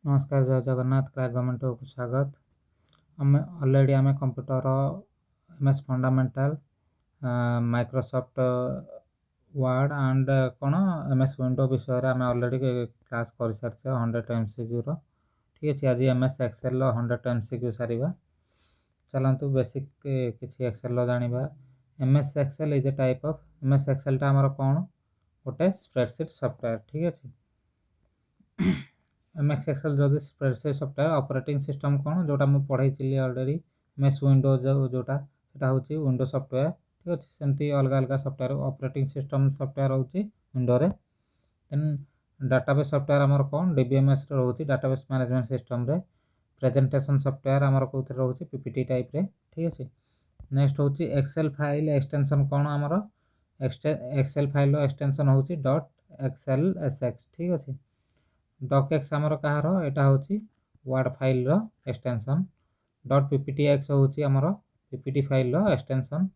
नमस्कार जय Jagannath crack government को स्वागत। आम अलरेडी आम computer MS fundamental Microsoft word and कौन एमएस विंडो विषय आम अलरेडी क्लास कर सारी 100 एमसीक्यू ठीक अच्छे। आज एमएस एक्सेल 100 एमसीक्यू सारिबा। चलतु बेसिक किसी एक्सेल जाना। MS Excel is a type of MS Excel टा आमर कौन गोटे स्प्रेडशीट सॉफ्टवेयर ठीक अच्छे। एमएस एक्सेल जदि स्प्रेडशीट सॉफ्टवेयर ऑपरेटिंग सिस्टम कौन जोटा मुझे पढ़ाई ऑलरेडी एमएस विंडोज जोटा सेटा होची विंडो सॉफ्टवेयर ठीक अच्छे। सेमती अलग अलग सॉफ्टवेयर ऑपरेटिंग सिस्टम सॉफ्टवेयर होची विंडो रे। देन डाटाबेस सॉफ्टवेयर आमर कौन डीबीएमएस रे होची डाटाबेस मैनेजमेंट सिस्टम रे। प्रेजेंटेशन सॉफ्टवेयर आमर कोथरे होची पीपीटी टाइप रे ठीक अच्छे। नेक्स्ट होची एक्सेल फाइल एक्सटेंशन कौन आमर एक्सेल फाइल एक्सटेंशन होची डॉट एक्सेल एसएक्स ठीक अच्छे। डॉकएक्स आमर कहार एटा होची वर्ड फाइल रो एक्सटेंशन। डॉट पीपीटीएक्स होची आमर पीपीटी फाइल रो एक्सटेंशन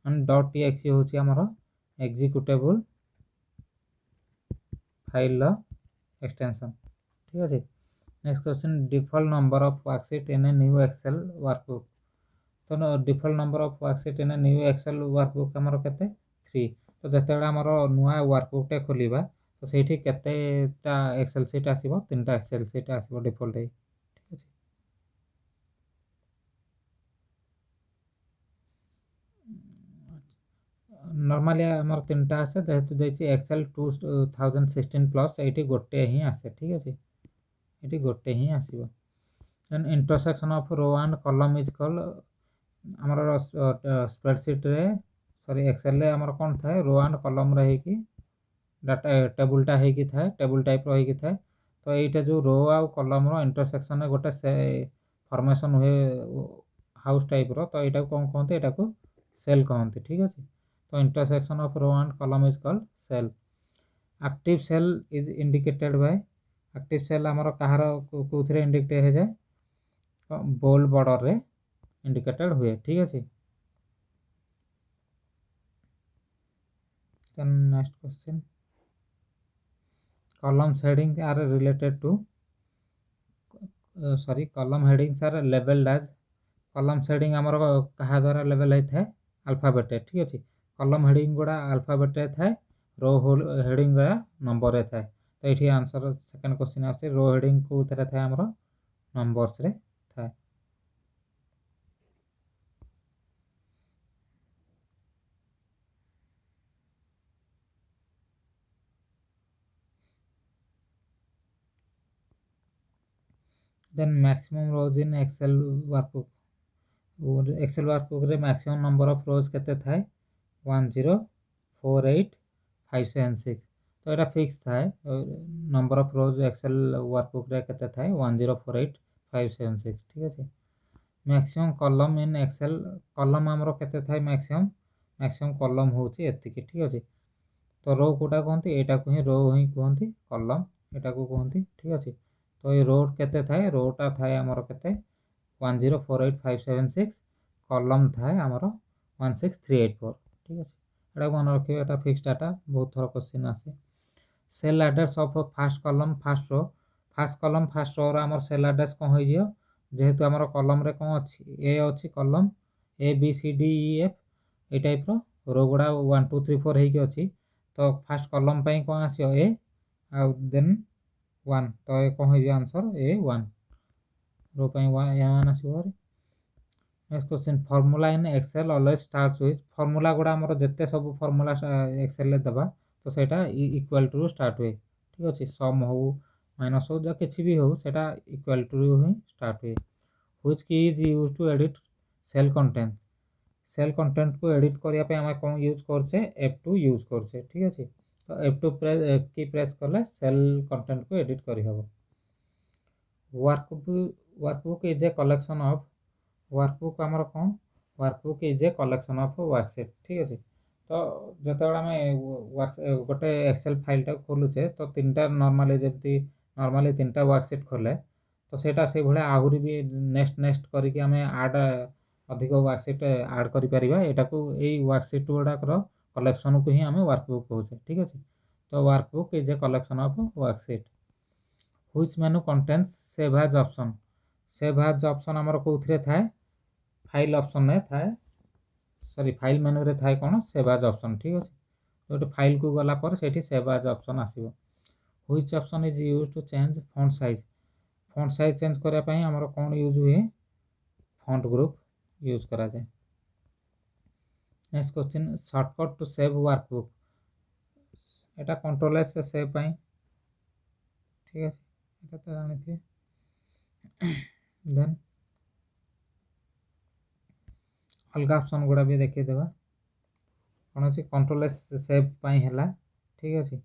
एंड डॉट टीएक्सई होची आमर एग्जीक्यूटेबल फाइल रो एक्सटेंशन ठीक अछि। Next question default number of worksheet in a new Excel workbook. तो default number of worksheet in a new Excel workbook आमर केते 3। तो जते आमर नुआ वर्कबुक टे खोलिबा तो सेठी केतेटा एक्सेल सीट आसीबो 3टा एक्सेल सीट आसीबो डिफॉल्ट ठीक अछि। नॉर्मली आमर 3टा आसे जेहेतु देछि एक्सेल 2016 प्लस एठी गोटे ही आसे ठीक अछि। एठी गोटे ही आसीबो। Then intersection of row and column is called आमर स्प्रेडशीट रे सॉरी एक्सेल रे आमर कोन थाए रो एंड कॉलम रे कि डाटा टेबुलटा है थाए टेबुल टाइप रही थाए। तो ये जो रो आउ कलम इंटरसेक्शन में गोटे से फॉर्मेशन हुए हाउस टाइप रो तो यहाँ कौन कहते यहाँ को सेल कहते ठीक अच्छे। तो intersection of row and column is called cell. Active cell is indicated by active cell आमर कहार कौन इंडिकेट हो जाए बोल्ड बॉर्डर रे इंडिकेटेड हुए ठीक अच्छे। Next question columns heading are related to column headings are labeled as columns heading आमर कहा द्वारा लेवल होता है अल्फाबेट ठीक अच्छे। कॉलम हेडिंग गुड़ा अल्फाबेट थाए रो हेडिंग गुड़ा नंबर थाए। तो ये आंसर सेकंड क्वेश्चन आछे रो हेडिंग को थाए आमर नंबर्स रे थाए। Then maximum rows in Excel workbook Excel workbook रे मैक्सिमम नंबर ऑफ रोज केते थाए 1048576। तो यहाँ फिक्स थाए number of rows Excel workbook रे केते थाए 1048576 ठीक अच्छे। Maximum column in Excel column आमर केते थाए मैक्सिमम मैक्सिमम कॉलम होची एतिकी ठीक अच्छे। तो रो कोटा कहते यहाँ को ही रो ही कहते कॉलम यहाँ को कहते ठीक अच्छे। तो ये रो केते थाए रोटा थाए आमर केते 1048576 कॉलम थाए आमर 16384 ठीक अच्छे। यहाँ मन रखिए यहाँ फिक्स डाटा बहुत थर क्वेश्चन आसे। Cell address of first column first column first row आमर सेल एड्रेस कौन हो जेहेतु आमर कॉलम रे कौन अच्छी ए अच्छी column A B C D E F ये टाइप रो गुड़ा 1 2 3 4 होगी अच्छी। तो फास्ट कॉलम पे कौन आसो ए आउ देन 1 तो ये कौन हो आंसर A1 रो पे A1 आसो। Next question formula in Excel always starts with formula गुड़ा आमर जिते सब फॉर्मूला एक्सेल रे देबा तो सेटा इक्वल टू स्टार्ट हुए ठीक अच्छे। सम हो माइनस हो किसी भी हो सेटा इक्वल टू ही स्टार्ट हुए। Which key is use to edit cell content को एडिट करने आम कौन यूज करछे F2 यूज करछे ठीक अच्छे। तो F2 की प्रेस कले सेल कंटेंट को एडिट कर हम। Workbook is a collection of workbook आमर कौन workbook is a collection of worksheet ठीक अच्छे। तो जो आम गोटे एक्सेल फाइल टा खोलुचे तो 3टा नॉर्मली जमी नॉर्मली 3टा वर्कशीट खोले तो सेटा से भाई आहरी भी नेक्स्ट नेक्स्ट करके आम आड अधिक वर्कशीट आड करें यहाँ को यही वर्कशीट गुड़ाकर कलेक्शन को ही आम वर्कबुक कहे ठीक अच्छे। तो workbook is a collection of worksheet. Which menu contains save as option. Save as option आमर कोउथरे थाए फाइल ऑप्शन ने थाए सॉरी फाइल मेनू रे थाए कोन सेव एज ऑप्शन ठीक अछि जोटे फाइल को गला पर सेठी सेव एज ऑप्शन आसीबो। Which option is used to change font size change करया पई हमर कोन यूज हुए फॉन्ट ग्रुप यूज करा जाय। Next question shortcut to save workbook एटा कंट्रोल एस से सेव पई ठीक है एटा तो जानि थी। देन अलग ऑप्शन गुड़ा भी देखि देबा कोन अछि कंट्रोल एस सेव पई हैला ठीक अछि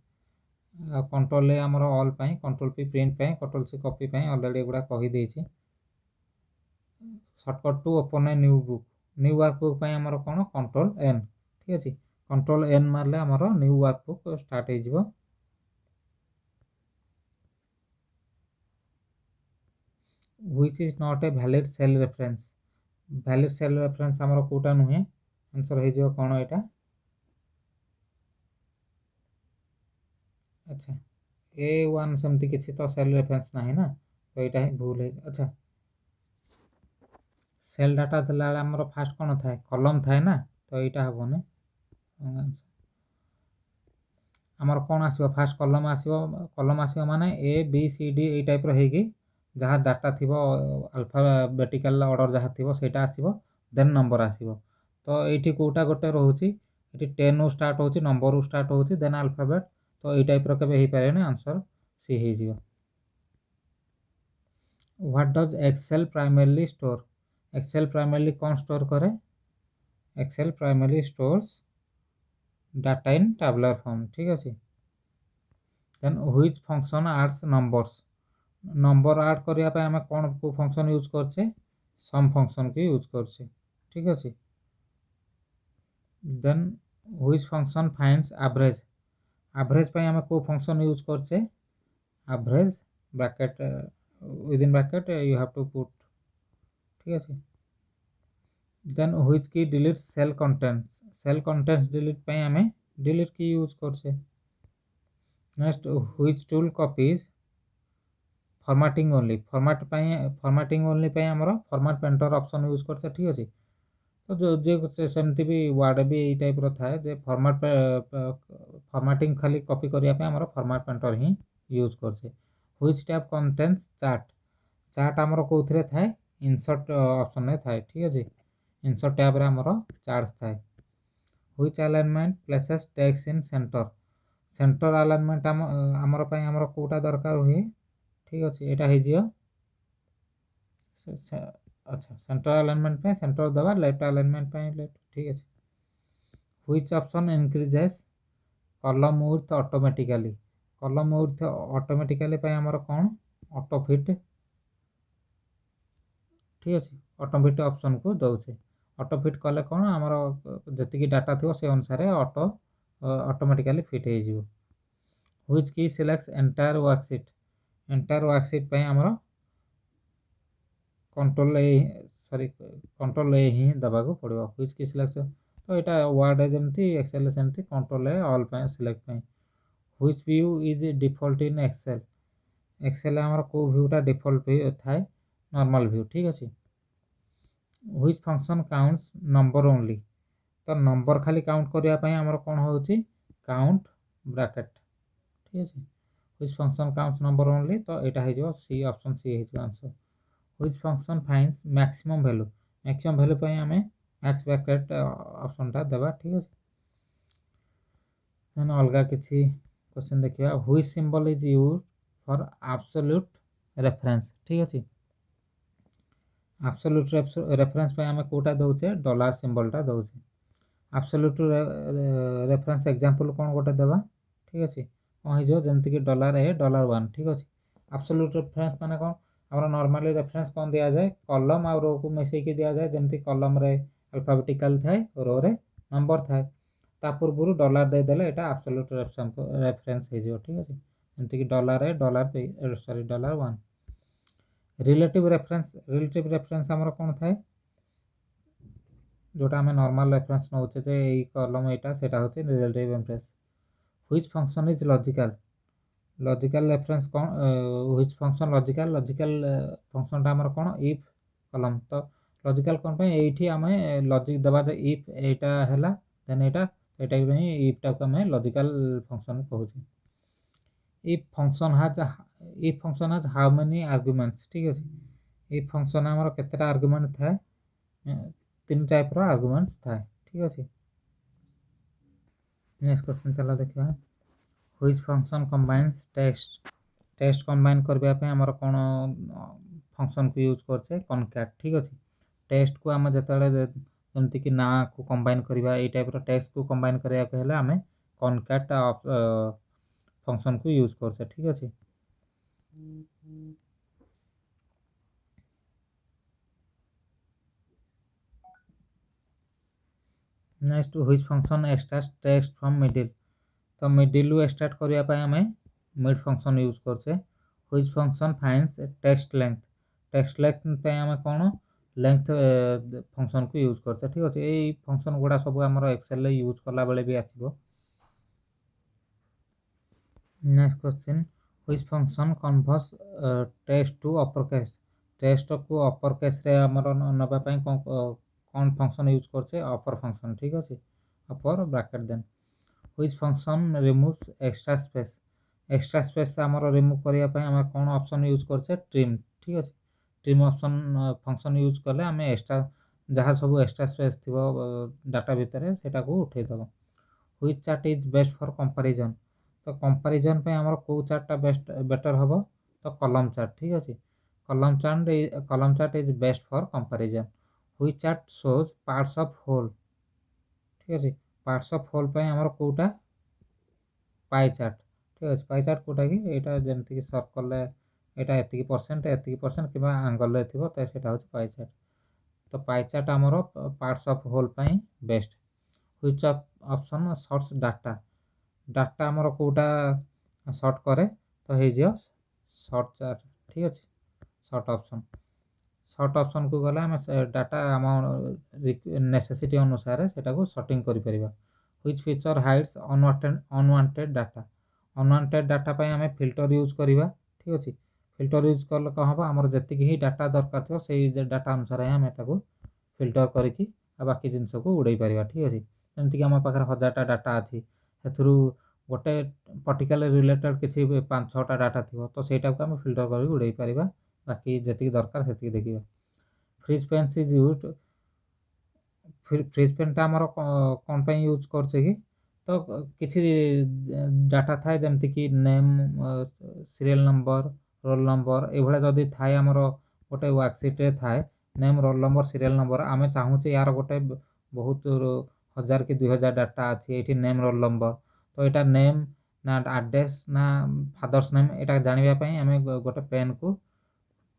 कंट्रोल ए हमर ऑल पई कंट्रोल पी प्रिंट पई कंट्रोल सी कॉपी पई ऑलरेडी गुड़ा कहि देई छी। Shortcut to open a new workbook पई हमर कोन कंट्रोल एन ठीक अछि कंट्रोल एन मारले हमर न्यू वर्कबुक स्टार्ट हे जिवो। Which is not a valid cell reference हमर कोटा नुहे आंसर हे जिवो कोन एटा अच्छा A1 समति किछि तो सेल रेफरेंस नाही ना तो एटा ही भूल है। अच्छा सेल डाटा देला हमर फास्ट कोन थाए कॉलम थाए ना तो एटा हबोने हमर कोन आसीबो फास्ट कॉलम आसीबो माने ए बी सी डी ए टाइप रो हेगी जहाँ डाटा थिबो अल्फाबेटिकल ऑर्डर जहाँ थिबो सेटा आसीबो देन नंबर आसीबो तो एठी कोटा गोटे रहउची एठी 10 उ स्टार्ट होची नंबर उ स्टार्ट होची देन अल्फाबेट तो ए टाइप रो केबे हे पारे ना आंसर सी हे जिवो। What does Excel primarily store Excel primarily कौन स्टोर करे Excel primarily stores data in tabular form ठीक अछि। Then which function adds number add करिया पे हमें कौन को फंक्शन यूज करछे सम फंक्शन के यूज करछे ठीक अछि। Then which function finds average पे हमें को फंक्शन यूज करछे average bracket with in bracket you have to put ठीक अछि। Then which key delete cell contents delete पे हमें डिलीट की यूज करछे। Next which tool copies formatting only पे हमरो फॉर्मेट पेंटर ऑप्शन यूज करछे ठीक अछि। तो जो जे सेमती भी वर्ड भी ए टाइप रो थाए जे फॉर्मेटिंग खाली कॉपी करिया पे हमरो फॉर्मेट पेंटर ही यूज करछे। व्हिच टैब कंटेन्स चार्ट हमरो कोथरे थाए इंसर्ट ऑप्शन ने थाए ठीक अछि इंसर्ट टैब रे हमरो चार्ट्स थाए। Which alignment places text in centre alignment हमरो पई हमरो कोटा दरकार होई ठीक अछि एटा हे जियो अच्छा सेंटर अलाइनमेंट पे सेंटर दबा लेफ्ट अलाइनमेंट पे लेफ्ट ठीक अछि। Which option increases column width automatically पे हमरो कोन ऑटो फिट ठीक अछि ऑटो फिट ऑप्शन को दउछे ऑटो फिट कले कोन हमरो जति की डाटा थिबो से अनुसार ऑटोमेटिकली फिट हे जिवो। व्हिच की सिलेक्ट्स एंटायर वर्कशीट पे हमरो कंट्रोल ए ही दबा को पड़िबो व्हिच की सिलेक्ट तो एटा वर्ड जेमती एक्सेल सेमती कंट्रोल ए ऑल पे सिलेक्ट पे। Which view is default in Excel हमरो को व्यूटा डिफॉल्ट व्यू थाए नॉर्मल व्यू ठीक अछि। Which function counts number only तो नंबर खाली काउंट करिया पई हमरो कोन होउची काउंट ब्रैकेट ठीक अछि। Which function counts number only तो एटा हे जिवो सी ऑप्शन सी हे जिवो answer. Which function finds maximum value पे हमें मैक्स ब्रैकेट ऑप्शन ता देबा ठीक अछि। देन अलगा किछि क्वेश्चन देखिया which symbol is used for absolute reference ठीक अछि एब्सोल्यूट रेफरेंस पे हमें कोटा दउचे डॉलर सिंबल ता दउचे एब्सोल्यूट रेफरेंस एग्जांपल कोन गोटे देबा ठीक अछि कहि जो जेमति कि $1 ठीक अछि। एब्सोल्यूट रेफरेंस माने कोन हमरा नॉर्मली रेफरेंस कोन दिया जाए कॉलम और रो को मिसई के दिया जाए जेमति कॉलम रे अल्फाबेटिकल थाए रो रे नंबर थाए ता पूर्वरु डॉलर दे देले एटा एब्सोल्यूट रेफरेंस हे जो ठीक अछि जेमति कि $1 रिलेटिव रेफरेंस हमरो कोन थाए जोटा हमें नॉर्मल रेफरेंस नउचे जे ए कॉलम एटा सेटा होचे relative reference. Which function is logical logical reference कौन व्हिच फंक्शन लॉजिकल फंक्शन आमर कौन इफ कलम तो लॉजिकल कौन पे एठी आमे लॉजिक दबा जे इफ एटा हैला देन एटा एटा भी इफ टा को आमे लॉजिकल फंक्शन कहूची if function has how many arguments ठीक अछि इफ फंक्शन आमर केतेटा आर्गुमेंट थाए तीन टाइप रो आर्गुमेंट्स थाए ठीक अछि नेक्स्ट क्वेश्चन चला देखिबा which function combines text combine करबा पे हमर कोन फंक्शन को यूज करछे कॉनकैट ठीक अछि टेक्स्ट को हम जतले जेमति कि ना को कंबाइन करबा ए टाइप रो टेक्स्ट को कंबाइन करया के हेले हमें कॉनकैट फंक्शन को यूज करछे ठीक अछि next which function extracts text from middle तो मिडिल रु एक्सट्रैक्ट करबा पे हमें मिड फंक्शन यूज करछे which function finds text length पे हमें कोन लेंथ फंक्शन को यूज करछे ठीक अछि ए फंक्शन गुडा सब हमर एक्सेल रे यूज करला बेले भी आसीबो next question which function converts text to upper case text को अपर केस रे हमर नबा पई कोन फंक्शन यूज करछे अपर फंक्शन ठीक अछि upper bracket then which function removes extra space हमर रिमूव करिया पई हम कोन ऑप्शन यूज करछे ट्रिम ठीक अछि ट्रिम ऑप्शन फंक्शन यूज करले हमें एक्स्ट्रा जहाँ सब एक्स्ट्रा स्पेस थिबो डाटा भीतर सेटा को उठै दबो which chart is best for comparison तो कंपैरिजन पे हमर को चार्ट टा बेस्ट बेटर हबो तो कॉलम चार्ट ठीक अछि column chart is best for comparison which chart shows parts of whole ठीक अछि पार्ट्स ऑफ होल पे हमर कोटा पाई चार्ट ठीक अछि पाई चार्ट कोटा कि एटा जेमति कि सर्कल ले एटा एतिकी परसेंट किबा एंगल रे थिबो त सेटा होछि पाई चार्ट तो पाई चार्ट हमर पार्ट्स ऑफ होल पई best which option search data हमर कोटा सर्ट करे तो हे जियो सर्ट चार्ट ठीक अछि सर्ट ऑप्शन को गला हम डाटा हम नेसेसिटी अनुसार सेटा को सेटिंग करि परिबा which feature hides unwanted data पई हमें फिल्टर यूज करिबा ठीक अछि फिल्टर यूज करले का हबो हमर जति ही डाटा दरकार थियो सेही डाटा अनुसार हम ताको फिल्टर करिकि आ बाकी जिंस को उड़ै परिबा ठीक अछि जेमति कि हमर पाखर 1000 टा डाटा अछि हेथुरु गोटे पर्टिकुलर रिलेटेड किछि 5-6 टा डाटा थियो तो सेटा को हम फिल्टर करि उड़ै परिबा बाकी जति दरकार सेति देखिबा freeze pane is used freeze pane टा हमर कोन पे यूज करछे कि तो किछि डाटा थाए जेमति कि name serial number roll number A भले जदी थाए हमर गोटे वर्कशीट रे थाए name roll number serial number आमे चाहू जे यार गोटे बहुत 1000 कि 2000 डाटा अछि एठी नेम रोल नंबर तो एटा नेम ना एड्रेस ना फादर्स नेम एटा जानिबा पई हमें गोटे पेन को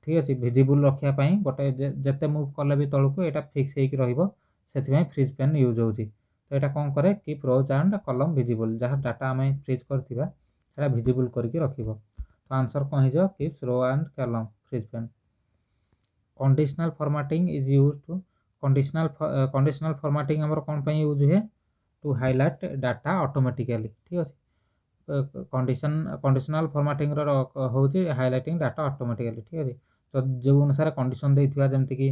ठीक अछि विजिबल रखिया पई गोटे जते मूव करले भी तळको एटा फिक्स हेकि रहइबो सेति पई फ्रीज पेन यूज होउची तो एटा कोन करे keep rows and column visible जहाँ डाटा हमें फ्रीज करथिबा एटा विजिबल करके रखिबो तो आंसर कोन हिजो keeps row and column freeze pane conditional formatting is used to conditional formatting हमर कोन पई यूज हुए टू हाइलाइट डाटा ऑटोमेटिकली ठीक अछि कंडीशनल फॉर्मेटिंग रो होउची हाइलाइटिंग डाटा ऑटोमेटिकली ठीक अछि तो जो अनुसार कंडीशन देथिबा जेमति कि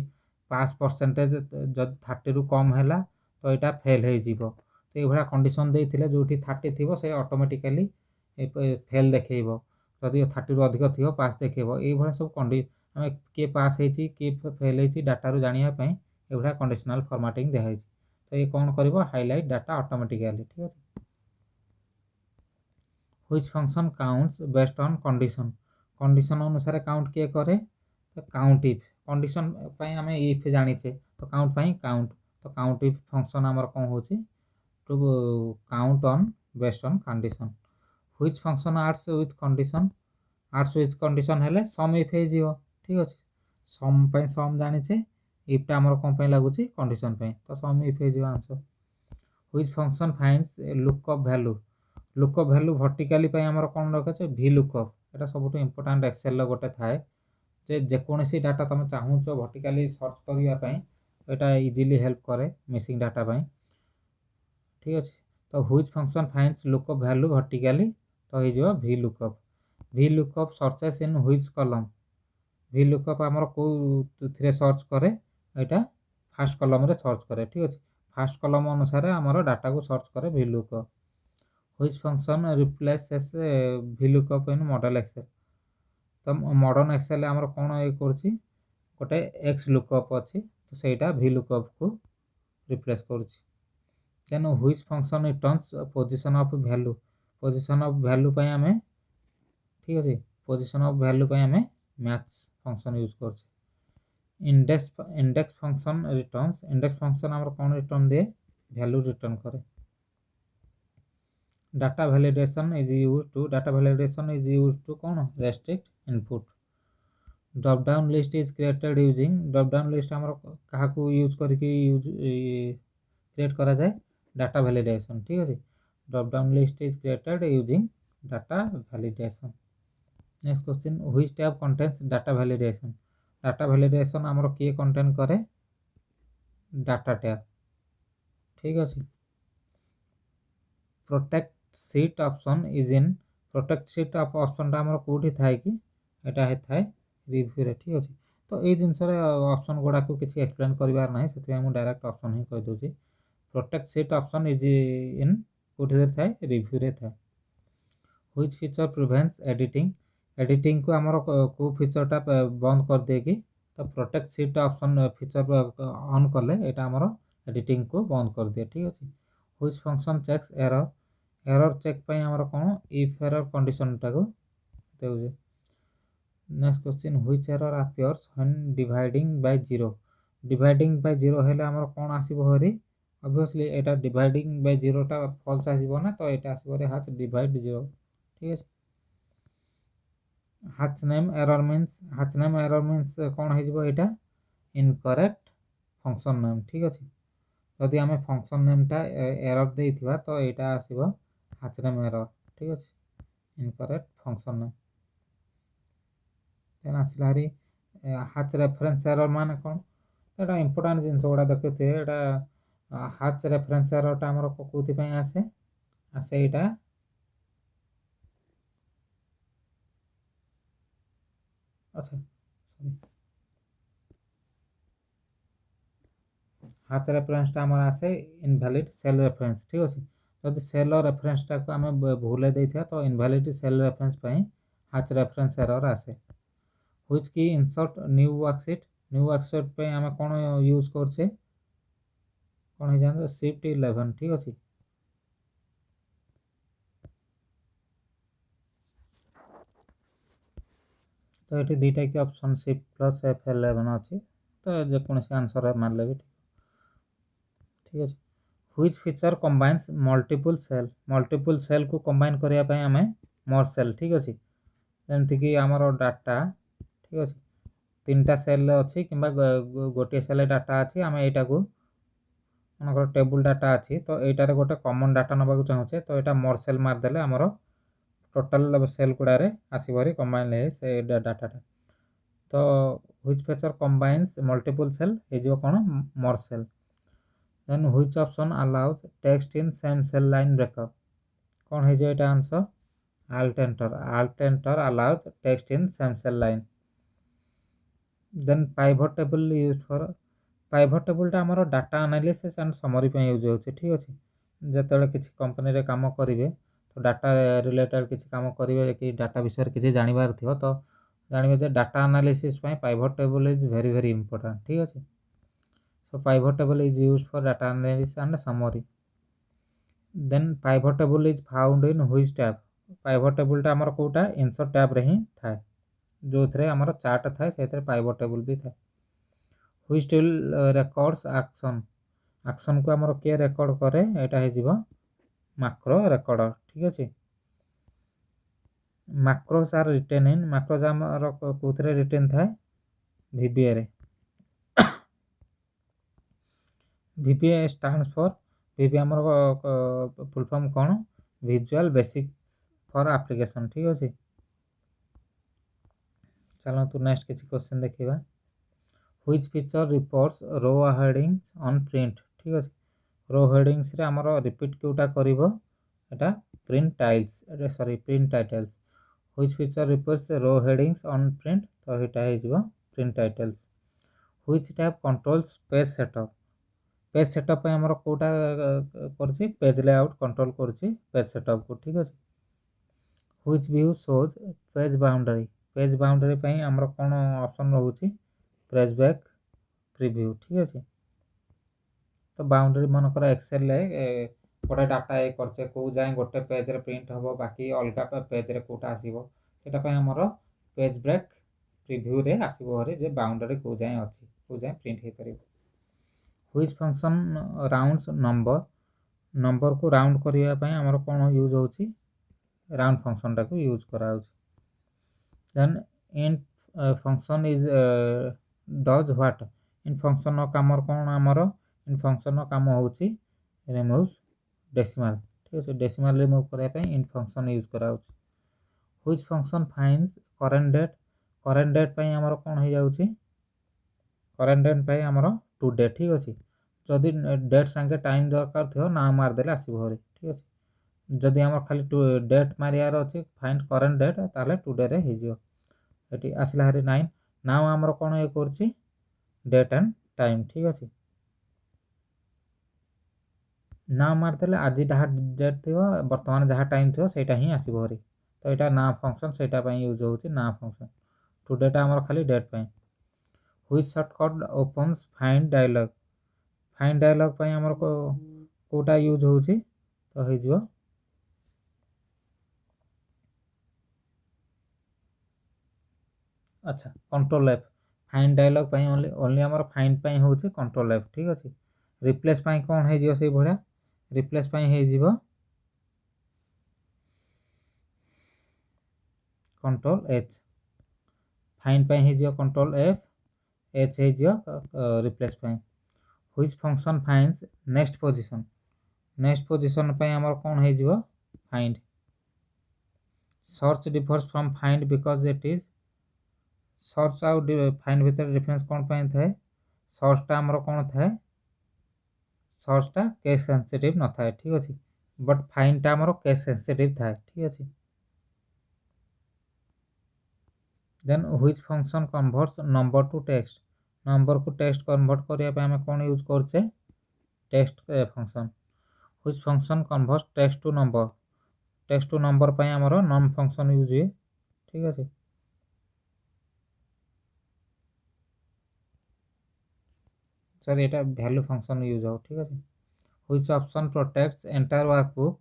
पास परसेंटेज जद 30 रु कम हैला तो एटा फेल हे जिवो तो ए भला कंडीशन देथिले जोठी 30 थिबो से ऑटोमेटिकली फेल देखैबो जदि 30 रु अधिक थिबो पास देखैबो ए भला सब हमें के पास हेची के फेल हेची डाटा रु जानिया पई ए भला कंडीशनल फॉर्मेटिंग देखाइ तो ये कोन करबो हाइलाइट डाटा ऑटोमेटिकली ठीक अछि which function counts based on condition अनुसार काउंट के करे तो काउंट इफ कंडीशन पई हमें इफ जानि छे तो काउंट पई काउंट इफ फंक्शन हमर कोन होची to count on based on condition which function adds with condition हेले सम इफ हे जियो ठीक अछि सम पई सम जानि छे इफ टा हमर कोन पई लागुची कंडीशन पई तो सम इफ हे जियो answer which function finds lookup value vertically पई हमर कोन रखछे v लुकअप एटा सबटु इंपोर्टेंट एक्सेल लो गोटे थाए जे जेकोनसी डाटा तुम चाहू छो वर्टिकली सर्च करिया पई एटा इजीली हेल्प करे मिसिंग डाटा पई ठीक अछि तो which function finds lookup value vertically तो हे जो v lookup VLOOKUP searches in which column? VLOOKUP ଆମର କୋଉଥିରେ ସର୍ଚ୍ଚ କରେ? ଏଇଟା ଫାର୍ଷ୍ଟ କଲମରେ ସର୍ଚ୍ଚ କରେ। ଠିକ୍ ଅଛି, ଫାର୍ଷ୍ଟ କଲମ ଅନୁସାରେ ଆମର ଡାଟାକୁ ସର୍ଚ୍ଚ କରେ VLOOKUP। which function replaces VLOOKUP in model excel? ତ ମଡର୍ନ ଏକ୍ସେଲ ଆମର କ'ଣ କରୁଛି, ଗୋଟେ ଏକ୍ସ ଲୁକଅପ୍ ଅଛି, ତ ସେଇଟା VLOOKUP କୁ ରିପ୍ଲେସ୍ କରୁଛି। ଦେନ୍ which function returns position of value? Position of value ପାଇଁ ଆମେ, ଠିକ୍ ଅଛି, ପୋଜିସନ୍ ଅଫ୍ ଭ୍ୟାଲୁ ପାଇଁ ଆମେ ମ୍ୟାଥ୍ସ ଫଙ୍କସନ୍ ୟୁଜ୍ କରୁଛେ। ଇଣ୍ଡେକ୍ସ ଫଙ୍କସନ୍ ରିଟର୍ନସ୍, ଇଣ୍ଡେକ୍ସ ଫଙ୍କସନ୍ ଆମର କ'ଣ ରିଟର୍ନ ଦିଏ? ଭ୍ୟାଲୁ ରିଟର୍ନ କରେ। Data validation is used to କ'ଣ? Restrict input. Drop down list is created using, drop down list ଆମର କାହାକୁ ୟୁଜ୍ କରିକି କ୍ରିଏଟ୍ କରାଯାଏ? Data validation। ଠିକ୍ ଅଛି, drop down list is created using data validation। Next question, which tab contains data validation? Data validation ଆମର କିଏ contain करे? Data tab। ଠିକ୍ ଅଛି, protect sheet option is in, protect sheet option ଟା ଆମର କୋଉଠି ଥାଏ କି? ଏଟା ହେଇଥାଏ ରିଭ୍ୟୁରେ। ଠିକ୍ ଅଛି, ତ ଏଇ ଜିନିଷରେ ଅପସନ୍ ଗୁଡ଼ାକୁ କିଛି ଏକ୍ସପ୍ଲେନ୍ କରିବାର ନାହିଁ, ସେଥିପାଇଁ ମୁଁ ଡାଇରେକ୍ଟ ଅପସନ୍ ହିଁ କହିଦେଉଛି। Protect sheet option is in କୋଉଠିରେ ଥାଏ? ରିଭ୍ୟୁରେ ଥାଏ। Which feature prevents editing? ଏଡିଟିଂକୁ ଆମର କେଉଁ ଫିଚରଟା ବନ୍ଦ କରିଦିଏ କି? ତ protect sheet option feature on କଲେ ଏଇଟା ଆମର ଏଡିଟିଂକୁ ବନ୍ଦ କରିଦିଏ। ଠିକ୍ ଅଛି, which function checks error? Error check ପାଇଁ ଆମର କ'ଣ? ଇଫ୍ ଏରର କଣ୍ଡିସନଟାକୁ ଦେଉଛି। Next question, which error appears when dividing by zero? Dividing by zero ହେଲେ ଆମର କ'ଣ ଆସିବ ହରି? ଅବଭିୟସଲି ଏଇଟା ଡିଭାଇଡିଂ ବାଇ ଜିରୋଟା ଫଲ୍ସ ଆସିବ ନା, ତ ଏଇଟା ଆସିବ ହରି ହାଚ୍ ଡିଭାଇଡ୍ ଜିରୋ। ଠିକ୍ ଅଛି, hash name error means, hash name error means କ'ଣ ହେଇଯିବ? ଏଇଟା ଇନକରେକ୍ଟ ଫଙ୍କସନ୍ ନେମ୍। ଠିକ୍ ଅଛି, ଯଦି ଆମେ ଫଙ୍କସନ୍ ନେମ୍ଟା ଏରର ଦେଇଥିବା ତ ଏଇଟା ଆସିବ ହାଚ୍ ନେମ୍ ଏରର। ଠିକ୍ ଅଛି, ଇନକରେକ୍ଟ ଫଙ୍କସନ୍ ନେମ୍। ଦେନ୍ ଆସିଲା ହାରି ହାଚ୍ ରେଫରେନ୍ସ ଏରର ମାନେ କ'ଣ? ଏଇଟା ଇମ୍ପୋର୍ଟାଣ୍ଟ ଜିନିଷ ଗୁଡ଼ା ଦେଖୁଥିବେ। ଏଇଟା ହାଚ୍ ରେଫରେନ୍ସ ଏରରଟା ଆମର କେଉଁଥିପାଇଁ ଆସେ? ଏଇଟା ଆଚ୍ଛା, ହାଚ୍ ରେଫରେନ୍ସଟା ଆମର ଆସେ ଇନଭାଲିଡ୍ ସେଲ୍ ରେଫରେନ୍ସ। ଠିକ୍ ଅଛି, ଯଦି ସେଲ୍ ରେଫରେନ୍ସଟାକୁ ଆମେ ଭୁଲ ଦେଇଥିବା ତ ଇନଭାଲିଡ୍ ସେଲ୍ ରେଫରେନ୍ସ ପାଇଁ ହାଚ୍ ରେଫରେନ୍ସ ଏରର ଆସେ। ହୁଇଚ୍ କି insert new worksheet? New worksheet ପାଇଁ ଆମେ କ'ଣ ୟୁଜ୍ କରୁଛେ? କ'ଣ ହେଇଯାଆନ୍ତୁ? Shift 11। ଠିକ୍ ଅଛି, ତ ଏଠି ଦୁଇଟା କି ଅପସନ୍ Shift ପ୍ଲସ୍ F11 ଅଛି, ତ ଯେକୌଣସି ଆନ୍ସର ମାରିଲେ ବି ଠିକ୍ ଅଛି। Which feature combines multiple cell? Multiple ସେଲ୍କୁ କମ୍ବାଇନ୍ କରିବା ପାଇଁ ଆମେ ମର୍ ସେଲ୍। ଠିକ୍ ଅଛି, ଯେମିତିକି ଆମର ଡାଟା, ଠିକ୍ ଅଛି, ତିନିଟା ସେଲ୍ ଅଛି କିମ୍ବା ଗୋଟିଏ ସେଲ୍ ଡାଟା ଅଛି, ଆମେ ଏଇଟାକୁ ମନେକର ଟେବୁଲ୍ ଡାଟା ଅଛି, ତ ଏଇଟାରେ ଗୋଟେ କମନ୍ ଡାଟା ନେବାକୁ ଚାହୁଁଛେ, ତ ଏଇଟା ମର୍ ସେଲ୍ ମାରିଦେଲେ ଆମର ଟୋଟାଲ୍ ସେଲ୍ ଗୁଡ଼ାରେ ଆସିବ କମ୍ବାଇନ୍ ହେଇ ସେ ଡାଟାଟା। ତ which feature combines multiple cell ହେଇଯିବ କ'ଣ? Merge cell. Then which option allows text in same cell line breakup? କ'ଣ ହେଇଯିବ ଏଇଟା answer? Alt Enter। Alt Enter allows text in same cell line. Then pivot table used for, pivot table ଟା ଆମର data analysis and ସମରି ପାଇଁ use ହେଉଛି। ଠିକ୍ ଅଛି, ଯେତେବେଳେ କିଛି କମ୍ପାନୀରେ କାମ କରିବେ, ତ ଡାଟା ରିଲେଟେଡ୍ କିଛି କାମ କରିବେ କି ଡାଟା ବିଷୟରେ କିଛି ଜାଣିବାର ଥିବ, ତ ଜାଣିବେ ଯେ ଡାଟା ଆନାଲିସିସ୍ ପାଇଁ pivot table is very very important. ଠିକ୍ ଅଛି, so pivot table is used for data analysis and summary. Then pivot table is found in which tab? pivot table ଟା ଆମର କୋଉଟା? ଇନସର୍ଟ ଟ୍ୟାବ୍ରେ ହିଁ ଥାଏ, ଯେଉଁଥିରେ ଆମର ଚାର୍ଟ ଥାଏ, ସେଇଥିରେ pivot table ବି ଥାଏ। which tool records action? ଆକ୍ସନ୍କୁ ଆମର କିଏ ରେକର୍ଡ଼ କରେ? ଏଇଟା ହେଇଯିବ ମାକ୍ରୋ ରେକର୍ଡ଼ର। ଠିକ୍ ଅଛି, ମାକ୍ରୋସ୍ ଆର୍ ରିଟେନ୍ ଇନ୍, ମାକ୍ରୋସ୍ ଆମର କେଉଁଥିରେ ରିଟେନ୍ ଥାଏ? VBAରେ। VBA stands for, VBA ଆମର ଫୁଲ୍ ଫର୍ମ କ'ଣ? Visual basics for application. ଠିକ୍ ଅଛି, ଚାଲନ୍ତୁ ନେକ୍ସଟ କିଛି କ୍ୱେଶ୍ଚନ୍ ଦେଖିବା। ହୁଇଚ୍ ଫିଚର ରିପୋର୍ଟସ୍ ରୋ ହେଡ଼ିଂସ୍ ଅନ୍ ପ୍ରିଣ୍ଟ? ଠିକ୍ ଅଛି, ରୋ ହେଡ଼ିଂସରେ ଆମର ରିପିଟ୍ କେଉଁଟା କରିବ? ଏଟା print tiles, print titles. which feature replace row headings on print तो एटा हो print titles which tab controls page setup page setup आमर कोटा करछि पेज लेआउट कंट्रोल करछि पेज सेटअप को ठीक अछि which view shows page boundary पई हमर कोन ऑप्शन रहउछि पेज बैक प्रीव्यू ठीक अछि तो बाउंड्री मन कर एक्सेल ले गोटे डाटा ए करछे को जाय गोटे पेज रे प्रिंट हबो बाकी अलगा पेज रे कोटा आसीबो एटा पई हमर पेज ब्रेक प्रीव्यू रे आसीबो रे जे बाउंड्री को जाय अछि को जाय प्रिंट हे परिबो व्हिच फंक्शन राउंड्स नंबर को राउंड करिया पई हमर कोन यूज होछि राउंड फंक्शन टा को यूज करा होछि then int function is does what int function नो काम कोन हमर इन फंक्शन नो काम होछि रिमूव्स डेसिमल ठीक है डेसिमल रिमूव करिया पई इन फंक्शन यूज करा होछि which function finds current date पई हमर कोन हो जाउछि करंट डेट पई हमर टुडे ठीक अछि जदि डेट संगे टाइम दरकार थियो ना मार देले आसीबो रे ठीक अछि जदि हमर खाली डेट मारियार अछि फाइंड करंट डेट ताले टुडे रे हे जियो एटी आसला हरी 9 नाउ हमर कोन ए करछि डेट एंड टाइम ठीक अछि ना मार देले आज जहा डेट थियो वर्तमान जहा टाइम थियो सेटा ही आसीबो रे तो एटा ना फंक्शन सेटा पई यूज होछि ना फंक्शन टुडे टा हमर खाली डेट पई which shortcut opens find dialog पई हमर को कोटा यूज होछि तो हे जियो अच्छा कंट्रोल एफ फाइंड डायलॉग पई ओनली हमर फाइंड पई होछि कंट्रोल एफ ठीक अछि रिप्लेस पई कोन हे जियो से भड़ा रिप्लेस पई हे जिवो कंट्रोल एच फाइंड पई हे जियो कंट्रोल एफ एच हे जियो रिप्लेस पई which function finds next position पई हमर कोन हे जिवो find search differs from find because it is search out find भीतर डिफरेंस कोन पई थाए सर्च टा हमर कोन थाए सर्च टा केस सेंसिटिव न थाए ठीक अछि बट फाइंड टा हमर केस सेंसिटिव थाए ठीक अछि then which function converts number to text convert करिया पे हमें कोन यूज करछे text function which function converts text to number पे हमर नम फंक्शन यूज है ठीक अछि सर एटा वैल्यू फंक्शन यूज हो ठीक अछि which option protects entire workbook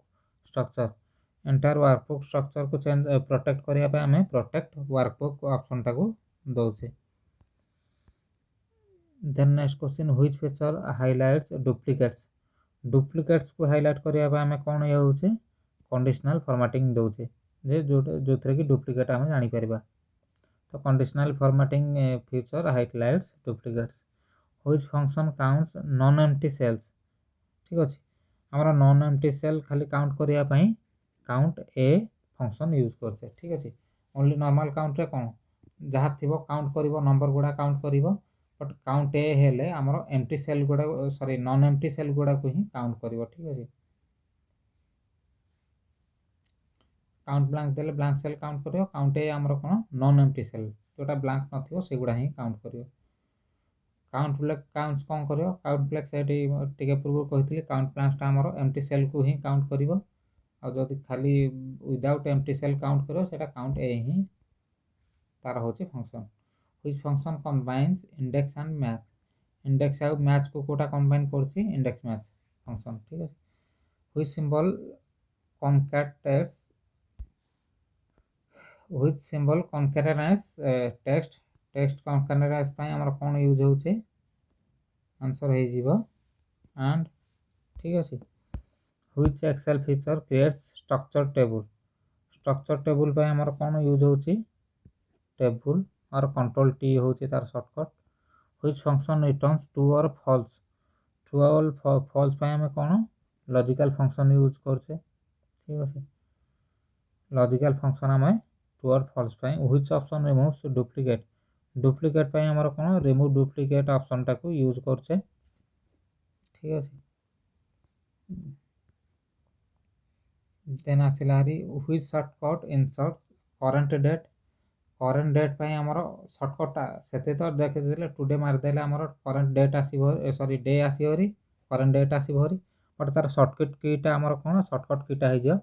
structure को चेंज प्रोटेक्ट करिया पे हमें प्रोटेक्ट वर्कबुक ऑप्शन टा को दोछे then next question which feature highlights duplicates को हाइलाइट करिया पे हमें कोन ये होचे कंडीशनल फॉर्मेटिंग दोछे जे जोथरे की डुप्लीकेट हमें जानि परबा तो conditional formatting feature highlights duplicates which function counts non empty cells ठीक अछि हमरा नॉन एम्प्टी सेल खाली काउंट करिया पई काउंट ए फंक्शन यूज करछे ठीक अछि ओनली नॉर्मल काउंट रे कोन जहा थिबो काउंट करिवो नंबर गुडा काउंट करिवो बट काउंट ए हेले हमर एम्प्टी सेल गुडा सॉरी नॉन एम्प्टी सेल गुडा को ही काउंट करिवो ठीक अछि काउंट ब्लैंक देले ब्लैंक सेल काउंट करियो काउंट ए हमर कोन नॉन एम्प्टी सेल जोटा ब्लैंक नथिवो से गुडा ही काउंट करियो काउंट ब्लैक काउंट्स कोन करियो काउंट ब्लैक सेटी टिके पूर्व कहितली काउंट ब्लैंक टा हमर एम्प्टी सेल को ही काउंट करिवो आ जदि खाली विदाउट एम्प्टी सेल काउंट करियो सेटा काउंट ए ही तार होची function which function combines index और मैच को कोटा कंबाइन करछि इंडेक्स मैच फंक्शन ठीक है व्हिच सिंबल कॉन्कैटेनेट्स टेक्स्ट कॉन्कैटेनेट्स पई हमर कोन यूज होचे आंसर हे जीवो एंड ठीक अछि which Excel feature creates structure table पई हमर कोन यूज होची टेबल और कंट्रोल टी होची तार shortcut which function returns true और फॉल्स पई हमें कोन लॉजिकल फंक्शन यूज करछे ठीक अछि लॉजिकल फंक्शन हमें ट्रू और फॉल्स पई व्हिच ऑप्शन रिमूव्स डुप्लीकेट पई हमर कोन रिमूव डुप्लीकेट ऑप्शन टा को यूज करछे ठीक अछि देन आसिलारी which shortcut insert current date ପାଇଁ ଆମର ସର୍ଟକଟ୍ଟା ସେତେ ତ ଦେଖିଦେଲେ ଟୁଡେ ମାରିଦେଲେ ଆମର କରେଣ୍ଟ ଡେଟ୍ ଆସିବ, ସରି ଡେ ଆସିବ ହେରି, କରେଣ୍ଟ ଡେଟ୍ ଆସିବ ହେରି। ବଟ୍ ତାର ସର୍ଟକଟ୍ କିଟା ଆମର କ'ଣ, ସର୍ଟକଟ୍ କିଟା ହେଇଯିବ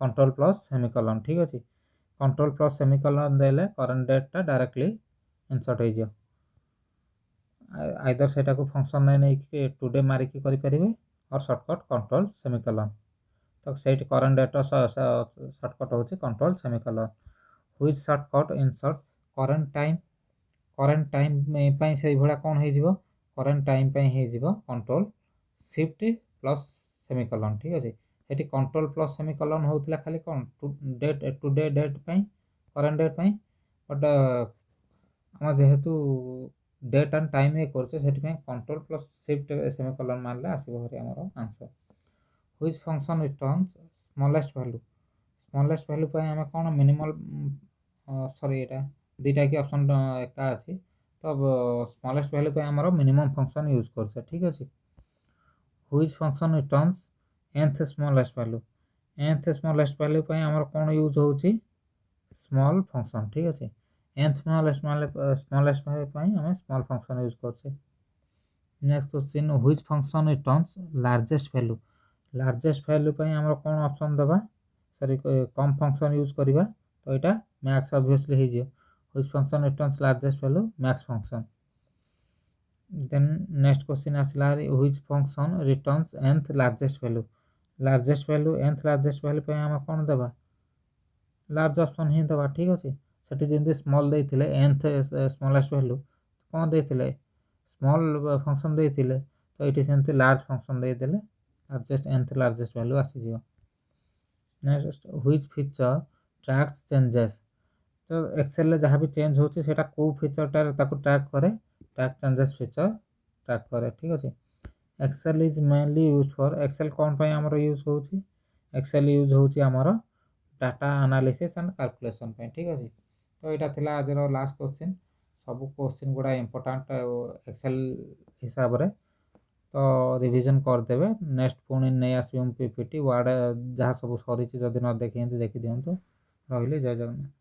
କଣ୍ଟ୍ରୋଲ ପ୍ଲସ୍ ସେମିକଲନ୍। ଠିକ୍ ଅଛି, କଣ୍ଟ୍ରୋଲ ପ୍ଲସ୍ ସେମିକଲନ୍ ଦେଲେ କରେଣ୍ଟ ଡେଟ୍ଟା ଡାଇରେକ୍ଟଲି ଇନସର୍ଟ ହେଇଯିବ। ଆଇଦର ସେଟାକୁ ଫଙ୍କସନ୍ ନେଇକି ଟୁଡେ ମାରିକି କରିପାରିବେ, ଅର୍ ସର୍ଟକଟ୍ କଣ୍ଟ୍ରୋଲ ସେମିକଲନ୍। ତ ସେଇଠି କରେଣ୍ଟ ଡେଟ୍ର ସର୍ଟକଟ୍ ହେଉଛି control semicolon. Which shortcut insert current time ପାଇଁ ସେଇଭଳିଆ କ'ଣ ହେଇଯିବ, କରେଣ୍ଟ ଟାଇମ୍ ପାଇଁ ହେଇଯିବ କଣ୍ଟ୍ରୋଲ ସିଫ୍ଟ ପ୍ଲସ୍ ସେମିକଲନ୍। ଠିକ୍ ଅଛି, ସେଠି କଣ୍ଟ୍ରୋଲ ପ୍ଲସ୍ ସେମିକଲନ୍ ହେଉଥିଲା ଖାଲି କ'ଣ ଟୁଡେ ଡେଟ୍ ପାଇଁ, କରେଣ୍ଟ ଡେଟ୍ ପାଇଁ। ବଟ୍ ଆମର ଯେହେତୁ ଡେଟ୍ ଆଣ୍ଡ ଟାଇମ୍ କରୁଛେ ସେଥିପାଇଁ କଣ୍ଟ୍ରୋଲ ପ୍ଲସ୍ ସିଫ୍ଟ ସେମିକଲନ୍ ମାରିଲେ ଆସିବ ହେରି ଆମର answer. Which function returns smallest value ପାଇଁ ଆମେ କ'ଣ ମିନିମଲ୍, ସରି ଏଇଟା ଦୁଇଟା କି ଅପସନ୍ ଏକା ଅଛି, ତ ସ୍ମଲେଷ୍ଟ ଭ୍ୟାଲୁ ପାଇଁ ଆମର ମିନିମମ୍ ଫଙ୍କସନ୍ ୟୁଜ୍ କରୁଛେ। ଠିକ୍ ଅଛି, which function returns nth smallest value ପାଇଁ ଆମର କ'ଣ ୟୁଜ୍ ହେଉଛି, ସ୍ମଲ୍ ଫଙ୍କସନ୍। ଠିକ୍ ଅଛି, nth ସ୍ମଲେଷ୍ଟ ଭ୍ୟାଲୁ ପାଇଁ ଆମେ ସ୍ମଲ୍ ଫଙ୍କସନ୍ ୟୁଜ୍ କରୁଛେ। Next question, which function returns largest value ପାଇଁ ଆମର କ'ଣ ଅପସନ୍ ଦେବା, ସରି କମ୍ ଫଙ୍କସନ୍ ୟୁଜ୍ କରିବା, ତ ଏଇଟା ମ୍ୟାକ୍ସ ଅବଭିୟସଲି ହେଇଯିବ। Which function returns largest value, max function. Then next question ଆସିଲା, which function returns nth largest value nth largest value ପାଇଁ ଆମେ କ'ଣ ଦେବା, ଲାର୍ଜ ଅପସନ୍ ହିଁ ଦେବା। ଠିକ୍ ଅଛି, ସେଠି ଯେମିତି ସ୍ମଲ୍ ଦେଇଥିଲେ nth ସ୍ମଲେଷ୍ଟ ଭ୍ୟାଲୁ କ'ଣ ଦେଇଥିଲେ, ସ୍ମଲ୍ ଫଙ୍କସନ୍ ଦେଇଥିଲେ, ତ ଏଇଠି ସେମିତି ଲାର୍ଜ ଫଙ୍କସନ୍ ଦେଇଦେଲେ nth ଲାର୍ଜେଷ୍ଟ ଭ୍ୟାଲୁ ଆସିଯିବ। Next, which feature tracks changes, ତ ଏକ୍ସେଲରେ ଯାହା ବି ଚେଞ୍ଜ ହେଉଛି ସେଇଟା କେଉଁ ଫିଚର୍ଟାରେ ତାକୁ ଟ୍ରାକ୍ କରେ, ଟ୍ରାକ୍ ଚେଞ୍ଜେସ୍ ଫିଚର୍ ଟ୍ରାକ୍ କରେ। ଠିକ୍ ଅଛି, Excel is mainly use for, Excel କ'ଣ ପାଇଁ ଆମର ୟୁଜ୍ ହେଉଛି, ଏକ୍ସେଲ୍ ୟୁଜ୍ ହେଉଛି ଆମର ଡାଟା ଆନାଲିସିସ୍ ଆଣ୍ଡ କାଲକୁଲେସନ୍ ପାଇଁ। ଠିକ୍ ଅଛି, ତ ଏଇଟା ଥିଲା ଆଜିର ଲାଷ୍ଟ କ୍ୱେଶ୍ଚିନ୍। ସବୁ କ୍ୱେଶ୍ଚିନ୍ ଗୁଡ଼ା ଇମ୍ପୋର୍ଟାଣ୍ଟ ଏକ୍ସେଲ୍ ହିସାବରେ, ତ ରିଭିଜନ୍ କରିଦେବେ। ନେକ୍ସଟ ପୁଣି ନେଇ ଆସିବି ମୁଁ ପିପିଟି ୱାର୍ଡ଼ ଯାହା ସବୁ ସରିଛି, ଯଦି ନ ଦେଖିଛନ୍ତି ଦେଖିଦିଅନ୍ତୁ। ରହିଲି, ଜୟ ଜଗନ୍ନାଥ।